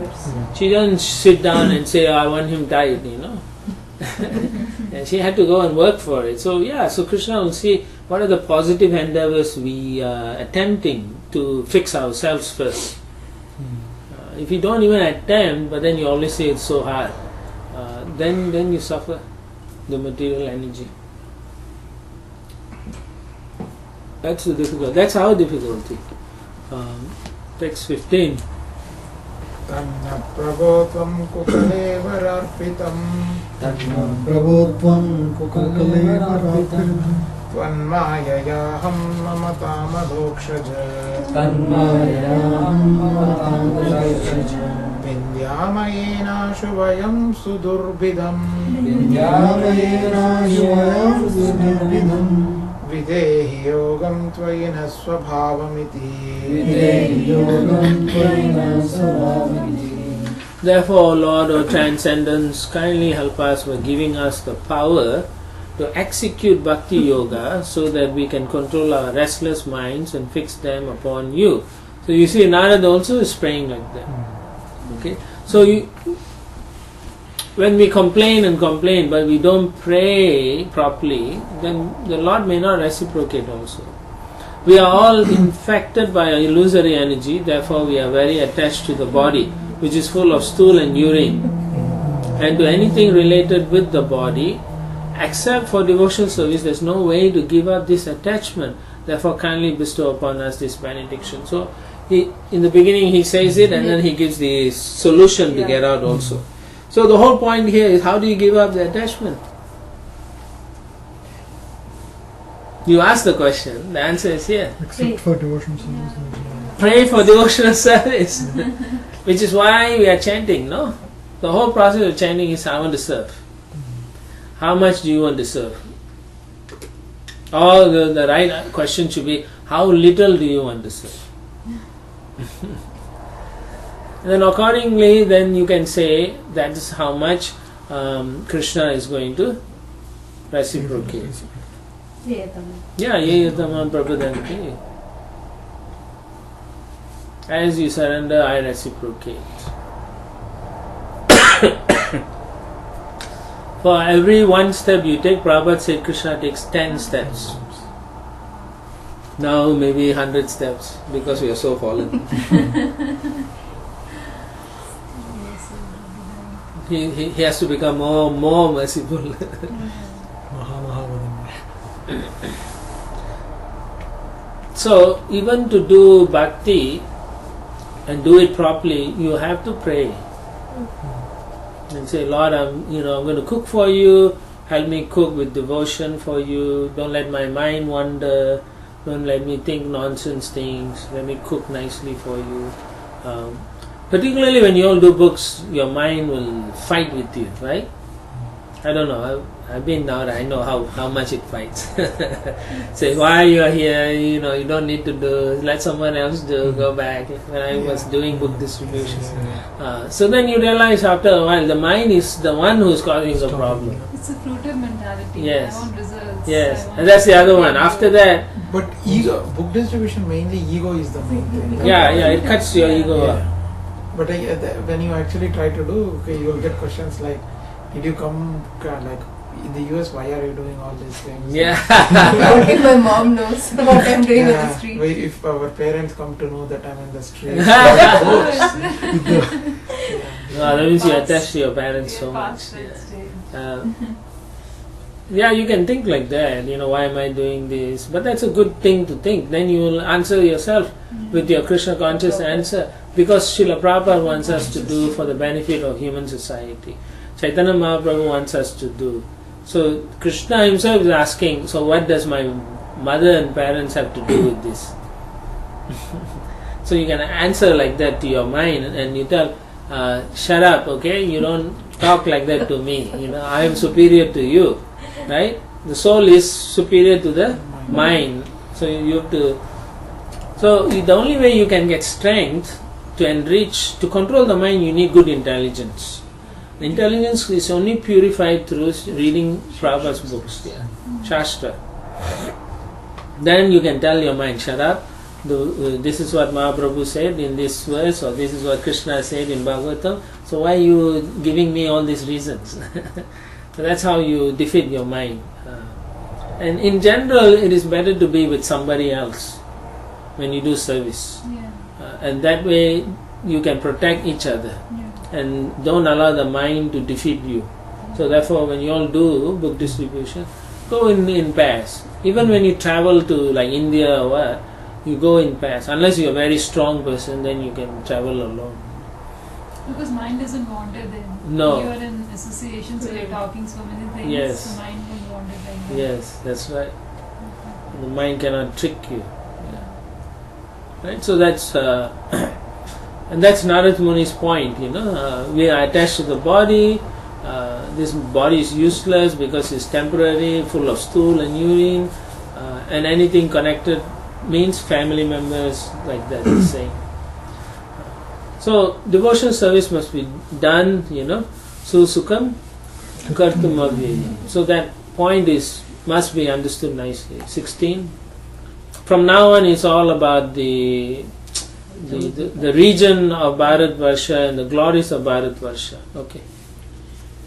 She doesn't sit down and say, I want him tied, And she had to go and work for it. So Krishna will see what are the positive endeavors we are attempting to fix ourselves first. If you don't even attempt, but then you always say it's so hard, then you suffer the material energy. That's the difficulty. That's our difficulty. Text 15. Tanna prabhotvam kukalevararpitam Prabhotvam kukalevararpitam Tvanmayayaham mamatamadhokshaja Vindyamayena shuvayam sudurbidam Videhi yogam tvayina svabhavamiti Therefore, Lord of Transcendence, kindly help us by giving us the power to execute Bhakti Yoga so that we can control our restless minds and fix them upon you. So you see, Narada also is praying like that. Okay? So when we complain, but we don't pray properly, then the Lord may not reciprocate also. We are all infected by illusory energy, therefore we are very attached to the body, which is full of stool and urine, and to anything related with the body. Except for devotional service, there is no way to give up this attachment. Therefore, kindly bestow upon us this benediction. So, in the beginning he says it, and then he gives the solution to get out also. So the whole point here is, how do you give up the attachment? You ask the question, the answer is here. Except for devotional service. Pray for devotional service. Which is why we are chanting, no? The whole process of chanting is, I want to serve. How much do you want to serve? Or the right question should be, how little do you want to serve? And then accordingly, then you can say that is how much Krishna is going to reciprocate. Yeah, yeyatamam prapadanti. As you surrender, I reciprocate. For every one step you take, Prabhupada said Krishna takes 10 steps. Now maybe 100 steps because we are so fallen. He has to become more merciful. So even to do bhakti and do it properly, you have to pray and say, Lord, I'm going to cook for you. Help me cook with devotion for you. Don't let my mind wander. Don't let me think nonsense things. Let me cook nicely for you. Particularly when you all do books, your mind will fight with you, right? I don't know. I've been now. I know how much it fights. Say, why you are here? You don't need to do. Let someone else do. Go back. When I was doing book distribution, so then you realize after a while, the mind is the one who's causing the problem. It's a fruitive mentality. Yes. I want results. Yes, and that's the other one. After that, But ego, book distribution mainly ego is the main thing. yeah, it cuts your ego up. But when you actually try to do, okay, you will get questions like, did you come like in the US? Why are you doing all these things? Yeah. How can my mom knows what I'm doing in the street? If our parents come to know that I'm in the street. No, that means you attach to your parents so much. Yeah, you can think like that, why am I doing this? But that's a good thing to think. Then you will answer yourself with your Krishna conscious answer. Because Srila Prabhupada wants us to do for the benefit of human society. Chaitanya Mahaprabhu wants us to do. So Krishna himself is asking, so what does my mother and parents have to do with this? So you can answer like that to your mind and you tell, shut up, okay? You don't talk like that to me. I am superior to you. Right? The soul is superior to the mind. So you have to. So the only way you can get strength to enrich, to control the mind, you need good intelligence. Intelligence is only purified through reading Prabhupada's books, Shastra. Then you can tell your mind, shut up. This is what Mahaprabhu said in this verse, or this is what Krishna said in Bhagavatam. So why are you giving me all these reasons? So that's how you defeat your mind. And in general, it is better to be with somebody else when you do service. And that way you can protect each other and don't allow the mind to defeat you. So therefore, when you all do book distribution, go in pairs. Even when you travel to like India or what, you go in pairs. Unless you're a very strong person, then you can travel alone. Because mind doesn't wander then. No. You are in association, so you're talking so many things. Yes. The mind won't wander like that. Yes, that's right. The mind cannot trick you. Right? So that's and that's Narad Muni's point. We are attached to the body. This body is useless because it's temporary, full of stool and urine, and anything connected means family members, like that is saying. So devotional service must be done, susukam kartum avyayam. So that point must be understood nicely. 16. From now on, it's all about the region of Bharatvarsha and the glories of Bharatvarsha. Okay.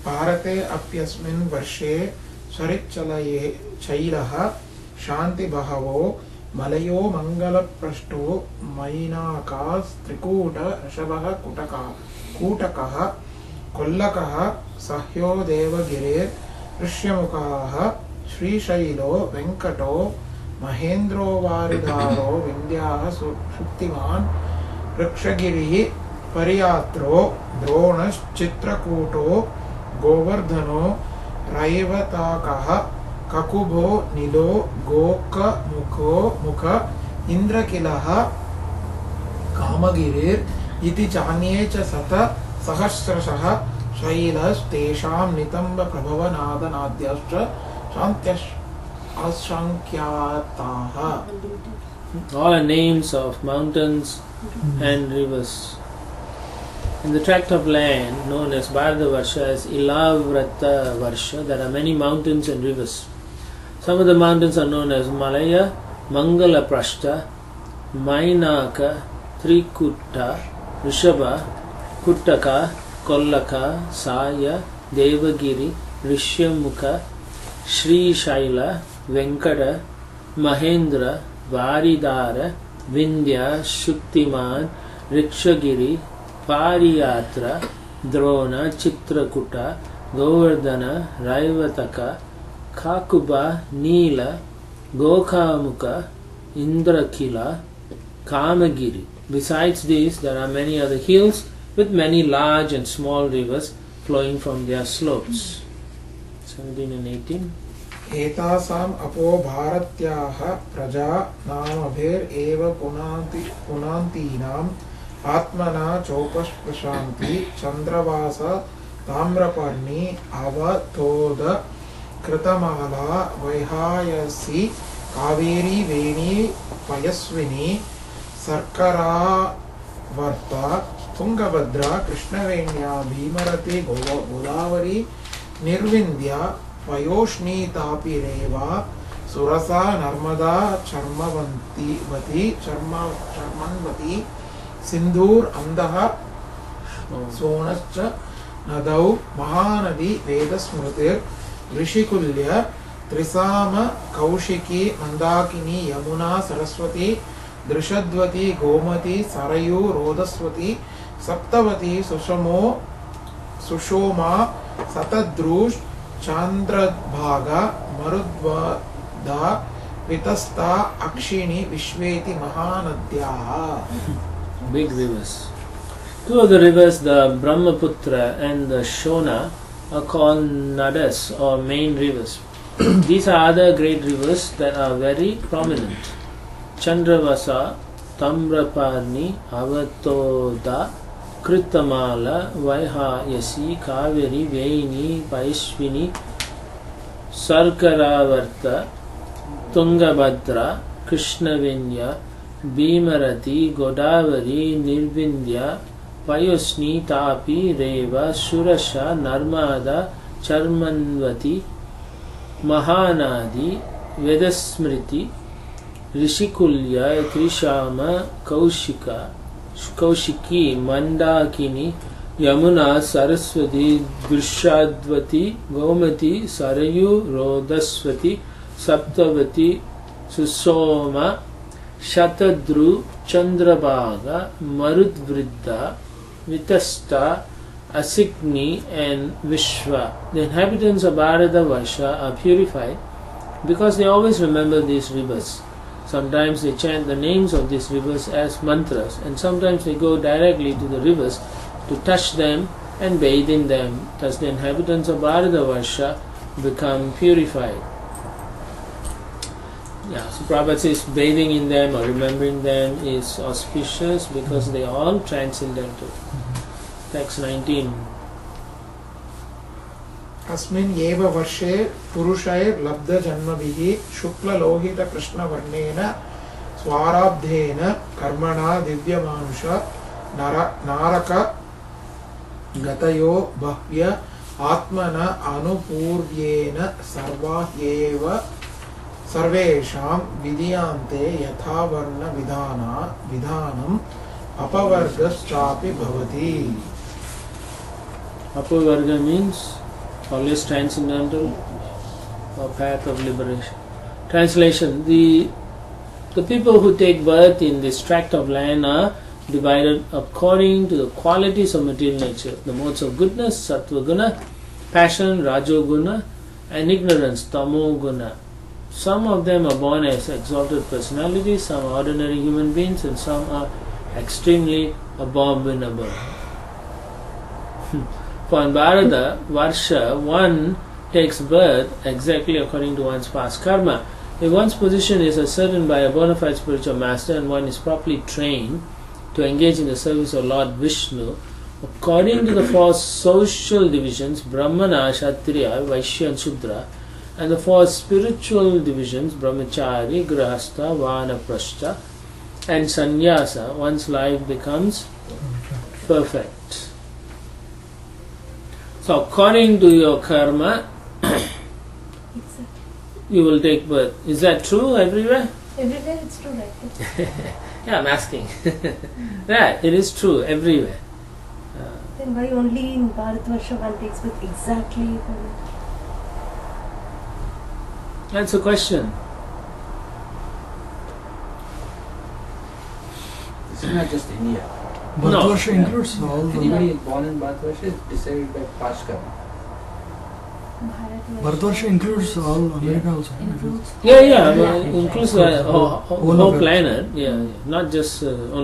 Bharate apyasmin varshe sarichalaye chairaha shanti bahavo malayo mangala prashto mainakas trikuta rashabaha kutakaha kollakaha sahyo devagirir rishyamukah Sri Shailo Venkato Mahendro Varidharo Vindhyaha Shuktiman Rakshagiri Pariyatro Dronas Chitrakuto Govardhano Raivatakaha Kakubo Nilo Goka Mukha Indrakilaha Kamagirir Iti Chanye Cha Sata Sahasrashaha Shailas Tesham Nitamba Prabhavanada Nadyastra Shantyash Ashankyataha. All are names of mountains and rivers. In the tract of land known as Bharatavarsha as Ilavrata Varsha, there are many mountains and rivers. Some of the mountains are known as Malaya, Mangala Prashta, Mainaka, Trikutta, Rishabha, Kuttaka, Kollaka, Saya, Devagiri, Rishyamukha, Sri Shaila, Venkata, Mahendra, Varidara, Vindhya, Shuktiman, Rikshagiri, Pariyatra, Drona, Chitrakuta, Govardhana, Raivataka, Kakuba, Neela, Gokamukha, Indrakila, Kamagiri. Besides these, there are many other hills with many large and small rivers flowing from their slopes. 17 and 18. एतासाम् अपो भारत्याः प्रजा नामभिर् एव पुनान्तीनाम् आत्मना चोपस्पृशान्ति चन्द्रवास ताम्रपर्णी अवतोद कृतमाला वैहायसी कावेरी वेणी पयस्विनी सर्करावर्ता तुंगभद्रा कृष्णवेण्या भीमरती गोदावरी निर्विन्द्या पयोष्णी तापिरेवा सुरसा नर्मदा चर्मन्वती सिंधूर अंधः सोनश्च नदौ Mahanadi वेदस्मृतिर् Rushikulya त्रिसाम Kaushiki Mandakini Yamuna Saraswati Drishadvati Gomti Saryu रोदस्वती Saptavati सुषोमा शतद्रुष चांद्रभागा मरुद्वदा Vitasta अक्षिणी विश्वेति महानद्याः. Big rivers. Two of the rivers, the Brahmaputra and the Shona, are called Nadas or main rivers. These are other great rivers that are very prominent. Chandravasa, Tamraparni, Avatoda, Kritamala, Vaihayasi, Kaveri, Vaini, Paishvini, Sarkaravarta, Tungabhadra, Krishnavinya, Bhimarati, Godavari, Nirvindya, Payosni, Tapi, Reva, Surasha, Narmada, Charmanvati, Mahanadi, Vedasmriti, Rishikulya, Trishama, Kaushiki, Mandakini, Yamuna, Saraswati, Drishadvati, Gomati, Sarayu, Rodaswati, Saptavati, Susoma, Shatadru, Chandrabhaga, Marudvriddha, Vitasta, Asikni and Vishwa. The inhabitants of Bharatavarsha are purified because they always remember these rivers. Sometimes they chant the names of these rivers as mantras, and sometimes they go directly to the rivers to touch them and bathe in them. Thus the inhabitants of Bharatavarsha become purified. Yeah, so Prabhupada says bathing in them or remembering them is auspicious because they are all transcendental. Text 19. अस्मिन् एव वर्षे पुरुषैर् लब्ध जन्मभिः शुक्ललोहित कृष्णवर्णेन स्वाराब्धेन कर्मणा दिव्यमानुष नारक गतयो बह्व्य आत्मन अनुपूर्व्येन सर्वाह्येव सर्वेषां विधियान्ते यथा वर्ण विधानम् अपवर्गश्चापि भवति. Apavarga means always transcendental or path of liberation. Translation: the people who take birth in this tract of land are divided according to the qualities of material nature, the modes of goodness, sattva guna, passion, rajoguna, and ignorance, tamo guna. Some of them are born as exalted personalities, some are ordinary human beings, and some are extremely abominable. For in Bharata Varsha, one takes birth exactly according to one's past karma. If one's position is ascertained by a bona fide spiritual master and one is properly trained to engage in the service of Lord Vishnu, according to the four social divisions, Brahmana, Kshatriya, Vaishya and Shudra, and the four spiritual divisions, Brahmachari, Grahastha, Vanaprastha and Sannyasa, one's life becomes perfect. So according to your karma, you will take birth. Is that true everywhere? Everywhere it's true, right? Yeah, I'm asking. Yeah, it is true everywhere. Then why only in Bharatvarsha one takes birth exactly? That's a question. This is not just India. Bharatvarsha includes all the... Anybody born in Bharatvarsha is decided by past karma. Bharatvarsha includes all America also. Yeah, includes the whole planet. Yeah, not just only